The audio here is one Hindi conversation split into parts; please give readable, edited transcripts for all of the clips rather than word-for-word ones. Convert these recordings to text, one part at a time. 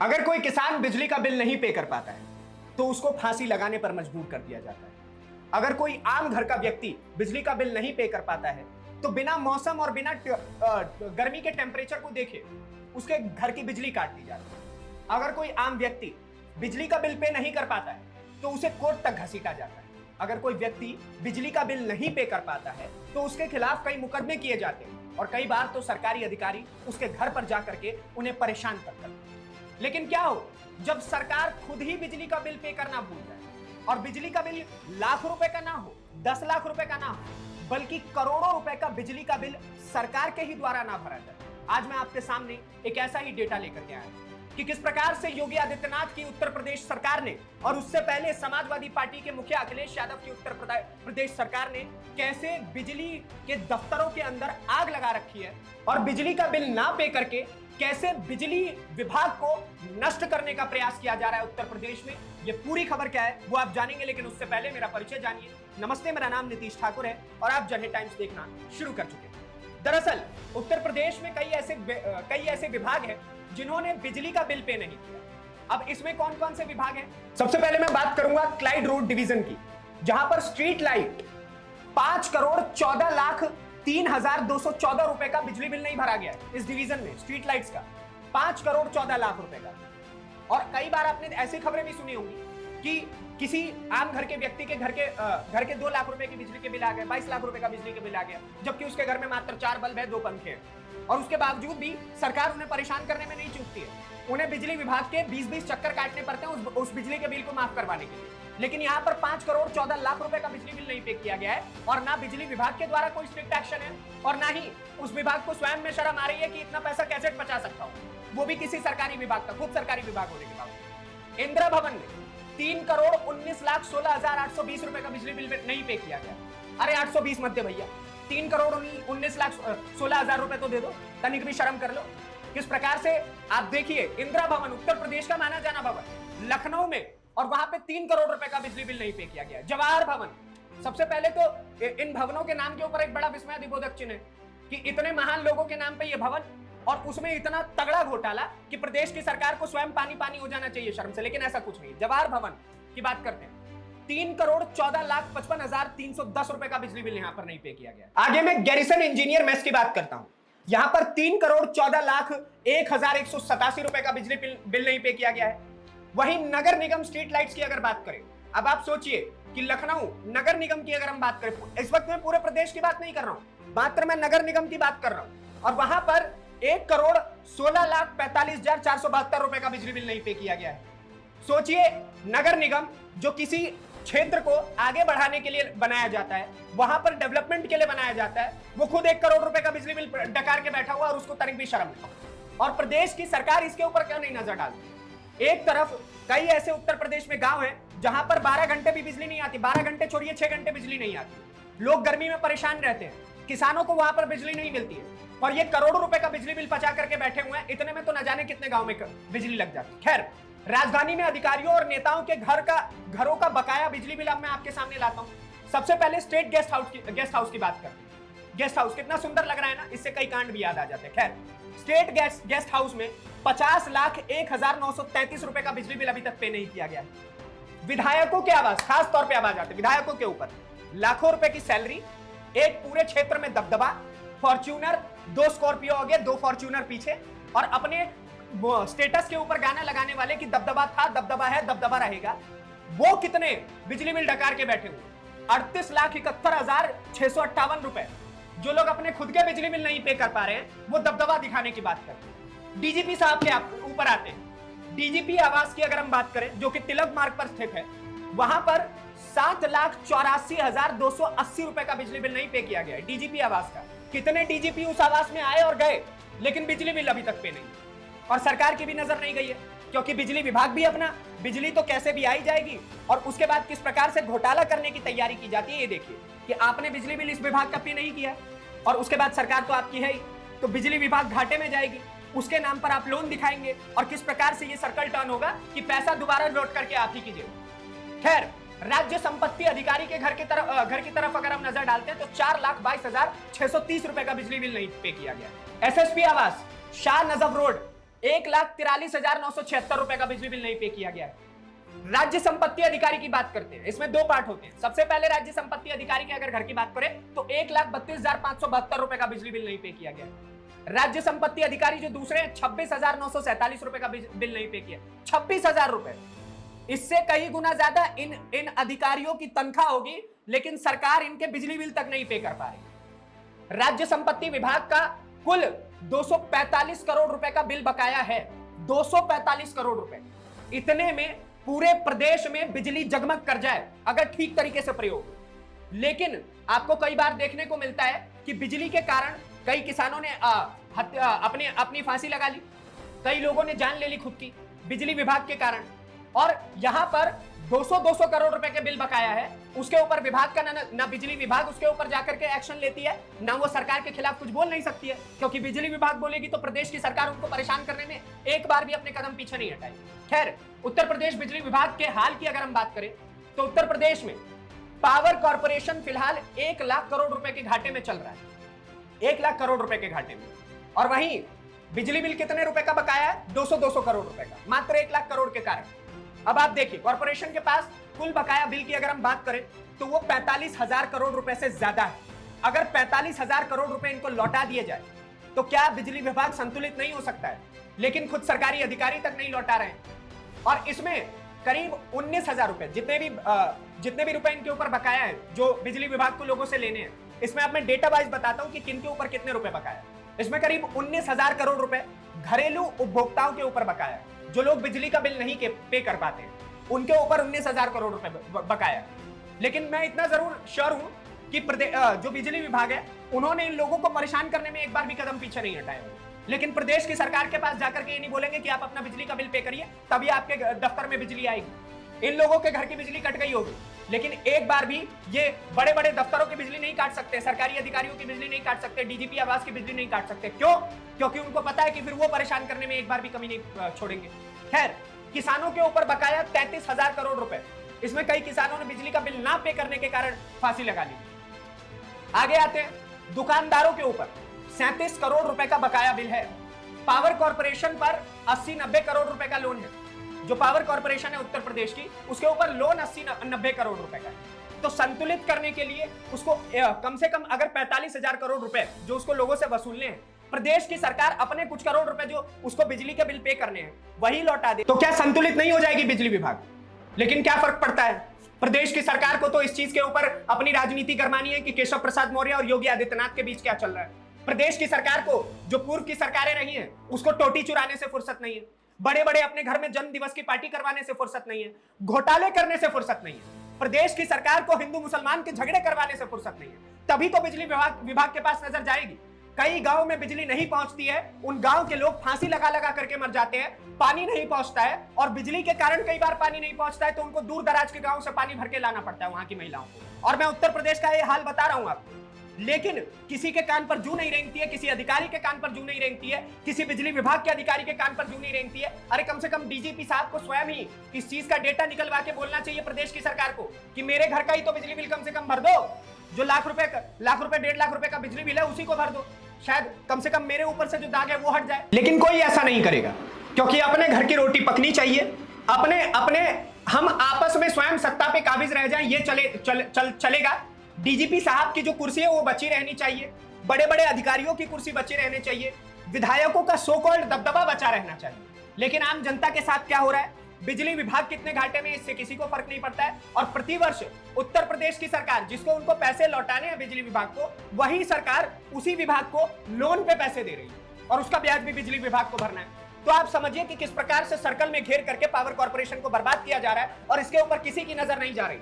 अगर कोई किसान बिजली का बिल नहीं पे कर पाता है तो उसको फांसी लगाने पर मजबूर कर दिया जाता है। अगर कोई आम घर का व्यक्ति बिजली का बिल नहीं पे कर पाता है तो बिना मौसम और बिना गर्मी के टेम्परेचर को देखे उसके घर की बिजली काट दी जाती है। अगर कोई आम व्यक्ति बिजली का बिल पे नहीं कर पाता है तो उसे कोर्ट तक घसीटा जाता है। अगर कोई व्यक्ति बिजली का बिल नहीं पे कर पाता है तो उसके खिलाफ कई मुकदमे किए जाते हैं और कई बार तो सरकारी अधिकारी उसके घर पर जाकर के उन्हें परेशान करते हैं। लेकिन क्या हो जब सरकार खुद ही बिजली का बिल पे करना भूल जाए और बिजली का बिल लाख रुपए का ना हो, 10 लाख रुपए का ना हो, बल्कि करोड़ों रुपए का बिजली का बिल सरकार के ही द्वारा ना भरा जाए। आज मैं आपके सामने एक ऐसा ही डेटा लेकर के आया हूं कि किस प्रकार से योगी आदित्यनाथ की उत्तर प्रदेश सरकार ने और उससे पहले समाजवादी पार्टी के मुखिया अखिलेश यादव की उत्तर प्रदेश सरकार ने कैसे बिजली के दफ्तरों के अंदर आग लगा रखी है और बिजली का बिल ना पे करके कैसे बिजली विभाग को नष्ट करने का प्रयास किया जा रहा है उत्तर प्रदेश में। ये पूरी खबर क्या है वो आप जानेंगे, लेकिन उससे पहले मेरा परिचय जानिए। नमस्ते, मेरा नाम नीतीश ठाकुर है और आप जगह टाइम्स देखना शुरू कर चुके हैं। दरअसल उत्तर प्रदेश में कई ऐसे विभाग हैं जिन्होंने बिजली का बिल पे नहीं किया। अब इसमें कौन कौन से विभाग हैं? सबसे पहले मैं बात करूंगा क्लाइड रोड डिवीजन की, जहां पर स्ट्रीट लाइट 5,14,03,214 रुपए का बिजली बिल नहीं भरा गया है। इस डिवीजन में स्ट्रीट लाइट्स का 5,14,00,000 रुपए का। और कई बार आपने ऐसी खबरें भी सुनी होंगी कि किसी आम घर के व्यक्ति के घर के 2 लाख रुपए की बिजली के बिल आ गए, 22 लाख रुपए का बिजली के बिल आ गया, जबकि उसके घर में मात्र 4 बल्ब है, 2 पंखे हैं और उसके बावजूद भी सरकार उन्हें परेशान करने में नहीं चूकती है। उन्हें बिजली विभाग के 20-20 चक्कर काटने पड़ते हैं उस बिजली के बिल को माफ करवाने के लिए। लेकिन यहाँ पर 5,14,00,000 रुपए का बिजली बिल नहीं पे किया गया है और ना बिजली विभाग के द्वारा कोई स्ट्रिक्ट एक्शन है और ना ही उस विभाग को स्वयं में शर्म आ रही है कि इतना पैसा कैसे बचा सकता हूं, वो भी किसी सरकारी विभाग का, खुद सरकारी विभाग होने के बावजूद। इंदिरा भवन में 3,19,16,820 रुपए का बिजली बिल नहीं पे किया गया। अरे 820 मत दे भैया, 3,19,16,000 रुपए तो दे दो, तनिक भी शर्म कर लो। किस प्रकार से आप देखिए, इंदिरा भवन उत्तर प्रदेश का माना जाना भवन लखनऊ में, और वहां पे 3 करोड़ रुपए का बिजली बिल नहीं पे किया गया। जवाहर भवन, सबसे पहले तो इन भवनों के नाम के ऊपर एक बड़ा विस्मयादिबोधक चिन्ह है कि इतने महान लोगों के नाम पे ये भवन और उसमें इतना तगड़ा घोटाला कि प्रदेश की सरकार को स्वयं पानी पानी हो जाना चाहिए शर्म से, लेकिन ऐसा कुछ नहीं। जवाहर भवन की बात करते हैं, 3,14,55,310 रुपए का बिजली बिल यहां पर नहीं पे किया गया। आगे मैं गैरिसन इंजीनियर मेस की बात करता हूं, यहां पर 3,14,01,187 रुपए का बिजली बिल नहीं पे किया गया है। वहीं नगर निगम स्ट्रीट लाइट्स की अगर बात करें, अब आप सोचिए कि लखनऊ नगर निगम की अगर हम बात करें, इस वक्त मैं पूरे प्रदेश की बात नहीं कर रहा हूं, मात्र मैं नगर निगम की बात कर रहा हूं, और वहां पर 1,16,45,472 रुपए का बिजली बिल नहीं पे किया गया है। सोचिए, नगर निगम जो किसी क्षेत्र को आगे बढ़ाने के लिए बनाया जाता है, वहां पर डेवलपमेंट के लिए बनाया जाता है, वो खुद 1 करोड़ रुपए का बिजली बिल डकार के बैठा हुआ और उसको तनिक भी शर्म नहीं। और प्रदेश की सरकार इसके ऊपर क्यों नहीं नजर डालती? एक तरफ कई ऐसे उत्तर प्रदेश में गांव हैं जहां पर 12 घंटे भी बिजली नहीं आती, 12 घंटे छोड़िए 6 घंटे बिजली नहीं आती। लोग गर्मी में परेशान रहते हैं, किसानों को वहां पर बिजली नहीं मिलती है और ये करोड़ों रुपए का बिजली बिल बचा करके बैठे हुए हैं। इतने में तो न जाने कितने गांव में बिजली लग जाती। खैर, राजधानी में अधिकारियों और नेताओं के घरों का बकाया बिजली बिल अब मैं आपके सामने लाता हूं। सबसे पहले स्टेट गेस्ट हाउस की बात करते हैं। गेस्ट हाउस कितना सुंदर लग रहा है ना, इससे कई कांड भी याद आ जाते हैं। खैर, स्टेट गेस्ट हाउस में 50,01,933 रुपए का बिजली बिल अभी तक पे नहीं किया गया है। विधायकों के आवास, खास तौर पे आवाज आते विधायकों के ऊपर, लाखों रुपए की सैलरी, एक पूरे क्षेत्र में दबदबा, फॉर्च्यूनर, 2 स्कॉर्पियो आगे 2 फॉर्च्यूनर पीछे, और अपने स्टेटस के ऊपर गाना लगाने वाले की दबदबा था, दबदबा है, दबदबा रहेगा। वो कितने बिजली बिल डकार के बैठे हुए? 38,71,658 रुपए। जो लोग अपने खुद के बिजली बिल नहीं पे कर पा रहे हैं, वो दबदबा दिखाने की बात करते हैं। डीजीपी साहब के ऊपर आते हैं। डीजीपी आवास की अगर हम बात करें, जो कि तिलक मार्ग पर स्थित है, वहां पर 7,84,280 रुपए का बिजली बिल नहीं पे किया गया है डीजीपी आवास का। कितने डीजीपी उस आवास में आए और गए, लेकिन बिजली बिल अभी तक पे नहीं, और सरकार की भी नजर नहीं गई है, क्योंकि बिजली विभाग भी अपना बिजली तो कैसे भी आई जाएगी, और उसके बाद किस प्रकार से घोटाला करने की तैयारी की जाती है। ये देखिए कि आपने बिजली बिल इस विभाग का पे नहीं किया और उसके बाद सरकार तो आपकी है ही, तो बिजली विभाग घाटे में जाएगी, उसके नाम पर आप लोन दिखाएंगे और किस प्रकार से ये सर्कल टर्न होगा कि पैसा दोबारा लौट करके आप ही कीजिए। खैर, राज्य संपत्ति अधिकारी के घर की तरफ अगर हम नजर डालते हैं तो 4,22,630 रुपए का बिजली बिल नहीं पे किया गया। एसएसपी आवास, शाह नजफ रोड, 1,43,976 रुपए का बिजली बिल नहीं पे किया गया है। राज्य संपत्ति अधिकारी की बात करते हैं, इसमें दो पार्ट होते हैं। सबसे पहले राज्य संपत्ति अधिकारी के अगर घर की बात करें तो 1,32,572 रुपए का बिजली बिल नहीं पे किया गया। राज्य संपत्ति अधिकारी जो दूसरे 26,947 रुपए का बिल नहीं पे किया। 26,000 रुपए, इससे कई गुना ज्यादा इन अधिकारियों की तनख्वाह होगी, लेकिन सरकार इनके बिजली बिल तक नहीं पे कर पा रही। राज्य संपत्ति विभाग का कुल 245 करोड़ रुपए का बिल बकाया है। 245 करोड़ रुपए, इतने में पूरे प्रदेश में बिजली जगमग कर जाए अगर ठीक तरीके से प्रयोग हो। लेकिन आपको कई बार देखने को मिलता है कि बिजली के कारण कई किसानों ने अपनी फांसी लगा ली, कई लोगों ने जान ले ली खुद की बिजली विभाग के कारण। और यहां पर 200 करोड़ रुपए के बिल बकाया है, उसके ऊपर विभाग का ना बिजली विभाग उसके ऊपर जाकर के एक्शन लेती है, ना वो सरकार के खिलाफ कुछ बोल नहीं सकती है, क्योंकि बिजली विभाग बोलेगी तो प्रदेश की सरकार उनको परेशान करने में एक बार भी अपने कदम पीछे नहीं हटाएगी। खैर, उत्तर प्रदेश बिजली विभाग के हाल की अगर हम बात करें तो उत्तर प्रदेश में पावर कॉर्पोरेशन फिलहाल 1 लाख करोड़ रुपए के घाटे में चल रहा है। 1 लाख करोड़ रुपए के घाटे में, और वहीं बिजली बिल कितने रुपए का बकाया है? 200 करोड़ रुपए का, मात्र 1 लाख करोड़ के कारण। अब आप देखिए, कॉर्पोरेशन के पास कुल बकाया बिल की अगर हम बात करें तो वो 45,000 करोड़ रुपए से ज्यादा है। अगर 45,000 करोड़ रुपए इनको लौटा दिए जाए तो क्या बिजली विभाग संतुलित नहीं हो सकता है? लेकिन खुद सरकारी अधिकारी तक नहीं लौटा रहे हैं। और इसमें करीब 19,000 रुपए, जितने भी रुपए इनके ऊपर बकाया है जो बिजली विभाग को लोगों से लेने हैं, इसमें अब मैं डेटा वाइज बताता हूं कि किनके ऊपर कितने रुपए बकाया है। इसमें करीब 19,000 करोड़ रुपए घरेलू उपभोक्ताओं के ऊपर बकाया है, जो लोग बिजली का बिल नहीं पे कर पाते हैं, उनके ऊपर 19,000 करोड़ रुपए बकाया है। लेकिन मैं इतना जरूर श्योर हूं कि जो बिजली विभाग है उन्होंने इन लोगों को परेशान करने में एक बार भी कदम पीछे नहीं हटाया। लेकिन प्रदेश की सरकार के पास जाकर के ये नहीं बोलेंगे कि आप अपना बिजली का बिल पे करिए तभी आपके दफ्तर में बिजली आएगी। इन लोगों के घर की बिजली कट गई होगी, लेकिन एक बार भी ये बड़े बड़े दफ्तरों की बिजली नहीं काट सकते, सरकारी अधिकारियों की बिजली नहीं काट सकते, डीजीपी आवास की बिजली नहीं काट सकते। क्यों? क्योंकि उनको पता है कि फिर वो परेशान करने में एक बार भी कमी नहीं छोड़ेंगे। खैर, किसानों के ऊपर बकाया 33,000 करोड़ रुपए, इसमें कई किसानों ने बिजली का बिल ना पे करने के कारण फांसी लगा ली। आगे आते हैं, दुकानदारों के ऊपर 37 करोड़ रुपए का बकाया बिल है। पावर कॉर्पोरेशन पर 80-90 करोड़ रुपए का लोन है। जो पावर कॉर्पोरेशन है उत्तर प्रदेश की, उसके ऊपर लोन 80-90 करोड़ रुपए का है। तो संतुलित करने के लिए उसको कम से कम अगर 45,000 करोड़ रुपए जो उसको लोगों से वसूलने हैं, प्रदेश की सरकार अपने कुछ करोड़ रुपए जो उसको बिजली के बिल पे करने हैं वही लौटा दे, तो क्या संतुलित नहीं हो जाएगी बिजली विभाग? लेकिन क्या फर्क पड़ता है? प्रदेश की सरकार को तो इस चीज के ऊपर अपनी राजनीति गरमानी है कि केशव प्रसाद मौर्य और योगी आदित्यनाथ के बीच क्या चल रहा है। प्रदेश की सरकार को, जो पूर्व की सरकारें रही हैं, उसको टोटी चुराने से फुर्सत नहीं है, बड़े बड़े अपने घर में जन्म दिवस की पार्टी करवाने से फुर्सत नहीं है, घोटाले करने से फुर्सत नहीं है। प्रदेश की सरकार को हिंदू मुसलमान के झगड़े करवाने से फुर्सत नहीं है। तभी तो बिजली विभाग के पास नजर जाएगी। कई गांव में बिजली नहीं पहुंचती है, उन गांव के लोग फांसी लगा लगा करके मर जाते हैं, पानी नहीं पहुंचता है, और बिजली के कारण कई बार पानी नहीं पहुंचता है तो उनको दूर दराज के गांव से पानी भर के लाना पड़ता है वहां की महिलाओं को। और मैं उत्तर प्रदेश का ये हाल बता रहा हूं आपको, लेकिन किसी के कान पर जू नहीं रेंगती है, किसी अधिकारी के कान पर जू नहीं रेंगती है, किसी बिजली विभाग के अधिकारी के कान पर जू नहीं रेंगती है। अरे कम से कम डीजीपी साहब को स्वयं ही इस चीज का डेटा निकलवा के बोलना चाहिए प्रदेश की सरकार को कि मेरे घर का ही तो बिजली बिल कम से कम भर दो, जो लाख रुपए 1.5 लाख रुपए का बिजली बिल है उसी को भर दो, शायद कम से कम मेरे ऊपर से जो दाग है वो हट जाए। लेकिन कोई ऐसा नहीं करेगा, क्योंकि अपने घर की रोटी पकनी चाहिए, अपने हम आपस में स्वयं सत्ता पे काबिज रह जाएं, ये चलेगा। डीजीपी साहब की जो कुर्सी है वो बची रहनी चाहिए, बड़े बड़े अधिकारियों की कुर्सी बची रहनी चाहिए, विधायकों का सो कॉल्ड दबदबा बचा रहना चाहिए। लेकिन आम जनता के साथ क्या हो रहा है? बिजली विभाग कितने घाटे में, इससे किसी को फर्क नहीं पड़ता है। और प्रतिवर्ष उत्तर प्रदेश की सरकार, जिसको उनको पैसे लौटाने हैं बिजली विभाग को, वही सरकार उसी विभाग को लोन पे पैसे दे रही है और उसका ब्याज भी बिजली विभाग को भरना है। तो आप समझिए कि किस प्रकार से सर्कल में घेर करके पावर कॉर्पोरेशन को बर्बाद किया जा रहा है और इसके ऊपर किसी की नजर नहीं जा रही।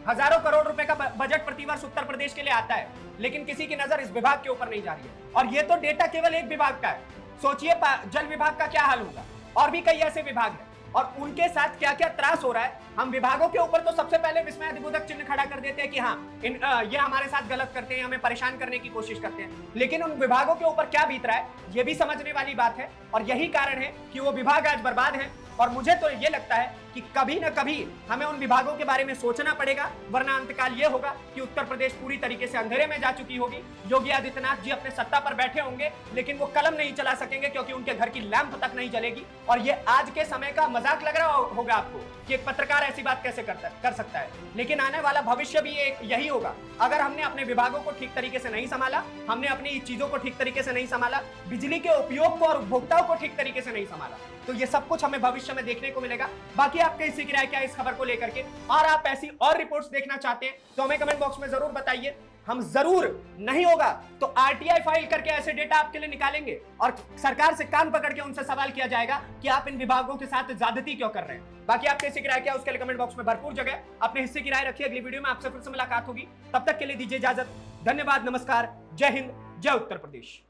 हजारों करोड़ रुपए का बजट प्रतिवर्ष उत्तर प्रदेश के लिए आता है, लेकिन किसी की नजर इस विभाग के ऊपर नहीं जा रही है। और ये तो डेटा केवल एक विभाग का है, सोचिए जल विभाग का क्या हाल होगा, और भी कई ऐसे विभाग हैं और उनके साथ क्या क्या त्रास हो रहा है। हम विभागों के ऊपर तो सबसे पहले विस्मयादिबोधक चिन्ह खड़ा कर देते हैं कि हाँ ये हमारे साथ गलत करते हैं, हमें परेशान करने की कोशिश करते हैं, लेकिन उन विभागों के ऊपर क्या बीत रहा है ये भी समझने वाली बात है। और यही कारण है कि वो विभाग आज बर्बाद है और मुझे तो ये लगता है कि कभी ना कभी हमें उन विभागों के बारे में सोचना पड़ेगा, वरना अंतकाल ये होगा कि उत्तर प्रदेश पूरी तरीके से अंधेरे में जा चुकी होगी। योगी आदित्यनाथ जी अपने सत्ता पर बैठे होंगे, लेकिन वो कलम नहीं चला सकेंगे क्योंकि उनके घर की लैंप तक नहीं जलेगी। और ये आज के समय का मजाक लग रहा होगा आपको कि एक पत्रकार ऐसी बात कैसे कर सकता है, लेकिन आने वाला भविष्य भी यही होगा। अगर हमने अपने विभागों को ठीक तरीके से नहीं संभाला, हमने अपनी चीजों को ठीक तरीके से नहीं संभाला, बिजली के उपयोग को और उपभोक्ताओं को ठीक तरीके से नहीं संभाला, तो ये सब कुछ हमें भविष्य में देखने को मिलेगा। बाकी आपके इसी की राय क्या है इस खबर को लेकर के, और आप ऐसी और रिपोर्ट्स देखना चाहते हैं तो हमें कमेंट बॉक्स में जरूर बताइए। हम जरूर, नहीं होगा तो आरटीआई फाइल करके ऐसे डेटा आपके लिए निकालेंगे और सरकार से कान पकड़ के उनसे सवाल किया जाएगा कि आप इन विभागों के साथ ज्यादती क्यों कर रहे हैं। बाकी आपके हिस्से की राय क्या है उसके लिए कमेंट बॉक्स में भरपूर जगह अपने हिस्से की राय रखिए। अगली वीडियो में आपसे फिर से मुलाकात होगी, तब तक के लिए दीजिए इजाजत। धन्यवाद, नमस्कार, जय हिंद, जय उत्तर प्रदेश।